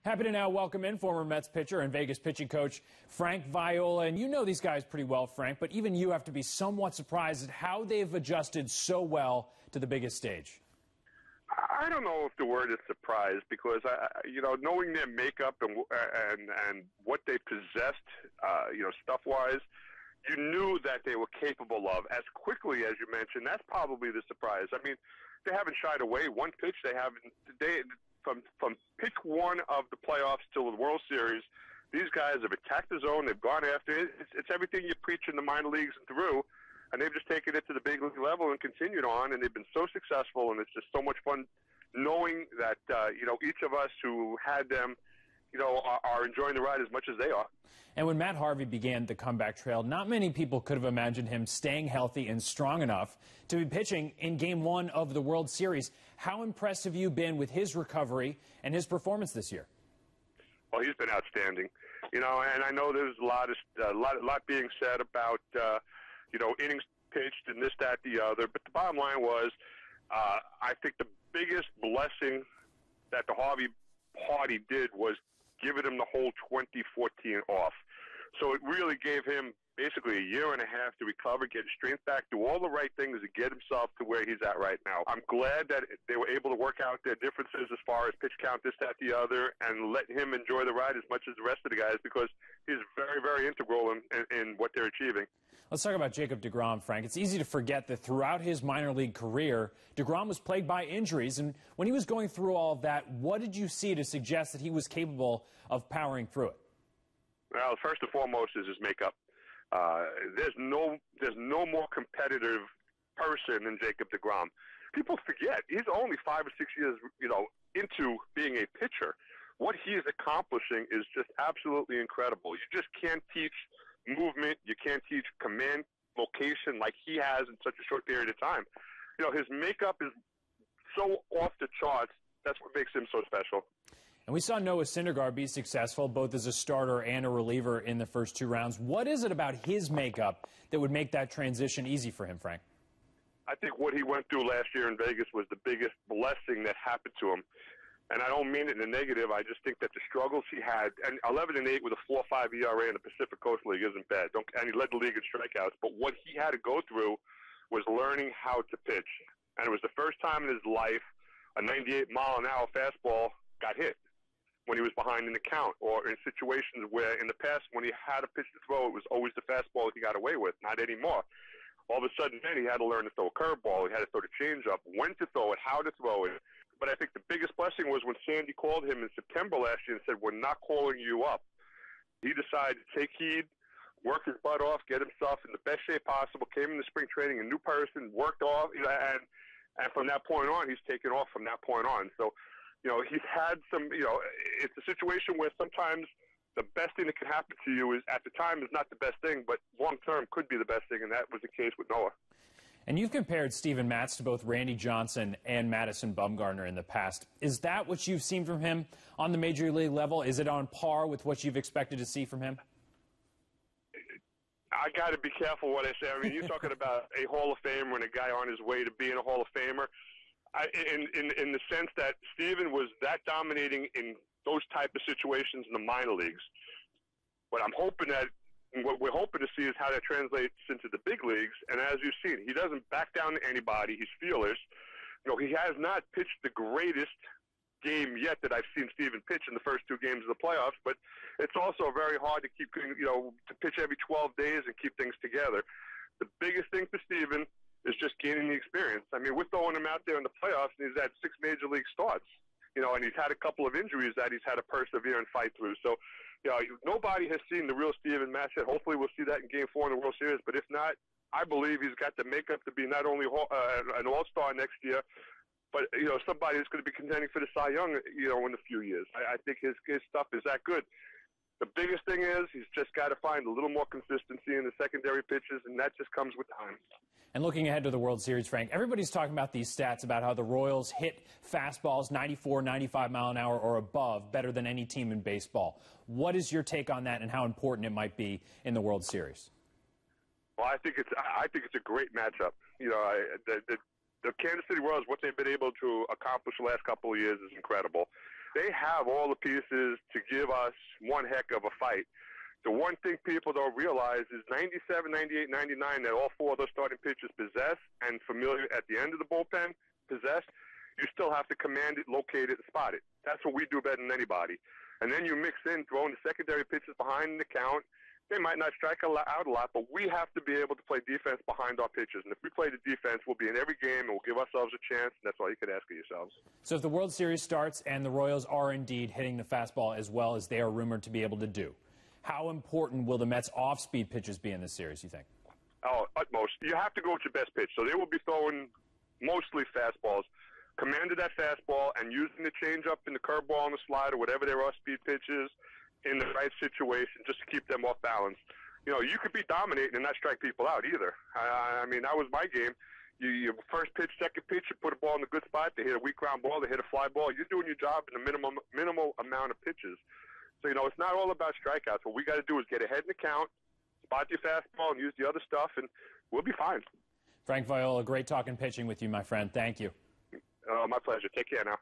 Happy to now welcome in former Mets pitcher and Vegas pitching coach Frank Viola. And you know these guys pretty well, Frank, but even you have to be somewhat surprised at how they've adjusted so well to the biggest stage. I don't know if the word is surprise because, knowing their makeup and what they possessed, stuff-wise, you knew that they were capable of as quickly as you mentioned. That's probably the surprise. I mean, they haven't shied away. One pitch they haven't. From pitch one of the playoffs till the World Series, these guys have attacked the zone. They've gone after it. It's everything you preach in the minor leagues and through, and they've just taken it to the big league level and continued on, and they've been so successful, and it's just so much fun knowing that, each of us who had them, are enjoying the ride as much as they are. And when Matt Harvey began the comeback trail, not many people could have imagined him staying healthy and strong enough to be pitching in Game 1 of the World Series. How impressed have you been with his recovery and his performance this year? Well, he's been outstanding. And I know there's a lot being said about, innings pitched and this, that, the other. But the bottom line was, I think the biggest blessing that the Harvey party did was giving him the whole 2014 off. So it really gave him basically a year and a half to recover, get his strength back, do all the right things to get himself to where he's at right now. I'm glad that they were able to work out their differences as far as pitch count, this, that, the other, and let him enjoy the ride as much as the rest of the guys because he's very, very integral in what they're achieving. Let's talk about Jacob deGrom, Frank. It's easy to forget that throughout his minor league career, deGrom was plagued by injuries. And when he was going through all of that, what did you see to suggest that he was capable of powering through it? Well, first and foremost is his makeup. There's no more competitive person than Jacob deGrom. People forget he's only 5 or 6 years, into being a pitcher. What he is accomplishing is just absolutely incredible. You just can't teach movement. You can't teach command, location like he has in such a short period of time. His makeup is so off the charts. That's what makes him so special. And we saw Noah Syndergaard be successful both as a starter and a reliever in the first 2 rounds. What is it about his makeup that would make that transition easy for him, Frank? I think what he went through last year in Vegas was the biggest blessing that happened to him. And I don't mean it in a negative. I just think that the struggles he had, and 11-8 with a 4.5 ERA in the Pacific Coast League isn't bad. And he led the league in strikeouts. But what he had to go through was learning how to pitch. And it was the first time in his life a 98-mile-an-hour fastball got hit when he was behind in the count, or in situations where in the past when he had a pitch to throw, it was always the fastball that he got away with, not anymore. All of a sudden then he had to learn to throw a curveball, he had to throw the changeup, when to throw it, how to throw it. But I think the biggest blessing was when Sandy called him in September last year and said, "We're not calling you up." He decided to take heed, work his butt off, get himself in the best shape possible, came into spring training a new person, worked off, and from that point on, he's taken off from that point on. So, he's had some, it's a situation where sometimes the best thing that can happen to you is, at the time, is not the best thing, but long-term could be the best thing, and that was the case with Noah. And you've compared Steven Matz to both Randy Johnson and Madison Bumgarner in the past. Is that what you've seen from him on the major league level? Is it on par with what you've expected to see from him? I got to be careful what I say. I mean, you're talking about a Hall of Famer and a guy on his way to being a Hall of Famer. In the sense that Steven was that dominating in those type of situations in the minor leagues. What we're hoping to see is how that translates into the big leagues. And as you've seen, he doesn't back down to anybody. He's fearless. He has not pitched the greatest game yet that I've seen Steven pitch in the first 2 games of the playoffs, but it's also very hard to keep, to pitch every 12 days and keep things together. The biggest thing for Steven is just gaining the experience. I mean, we're throwing him out there in the playoffs, and he's had 6 major league starts, and he's had a couple of injuries that he's had to persevere and fight through. So, nobody has seen the real Steven Matz yet. Hopefully we'll see that in Game 4 in the World Series, but if not, I believe he's got the makeup to be not only an all-star next year, but, somebody that's going to be contending for the Cy Young, in a few years. I think his stuff is that good. The biggest thing is he's just got to find a little more consistency in the secondary pitches, and that just comes with time. And looking ahead to the World Series, Frank, everybody's talking about these stats about how the Royals hit fastballs 94, 95 mile an hour or above better than any team in baseball. What is your take on that and how important it might be in the World Series? Well, I think it's a great matchup. The Kansas City Royals, what they've been able to accomplish the last couple of years is incredible. they have all the pieces to give us one heck of a fight. The one thing people don't realize is 97, 98, 99 that all four of those starting pitchers possess, and Familia at the end of the bullpen possess, you still have to command it, locate it, and spot it. That's what we do better than anybody. And then you mix in throwing the secondary pitches behind the count. They might not strike out a lot, but we have to be able to play defense behind our pitchers. And if we play the defense, we'll be in every game, and we'll give ourselves a chance, and that's all you could ask of yourselves. So if the World Series starts and the Royals are indeed hitting the fastball as well as they are rumored to be able to do, how important will the Mets' off-speed pitches be in this series, you think? Oh, utmost. You have to go with your best pitch. So they will be throwing mostly fastballs. Commanded that fastball and using the changeup and the curveball and the slider, whatever their off-speed pitch is, in the right situation, just to keep them off balance. You know, you could be dominating and not strike people out either. I mean, that was my game. You first pitch, second pitch, you put a ball in a good spot. They hit a weak ground ball. They hit a fly ball. You're doing your job in a minimal amount of pitches. So, you know, it's not all about strikeouts. What we got to do is get ahead in the count, spot your fastball, and use the other stuff, and we'll be fine. Frank Viola, great talking pitching with you, my friend. Thank you. My pleasure. Take care now.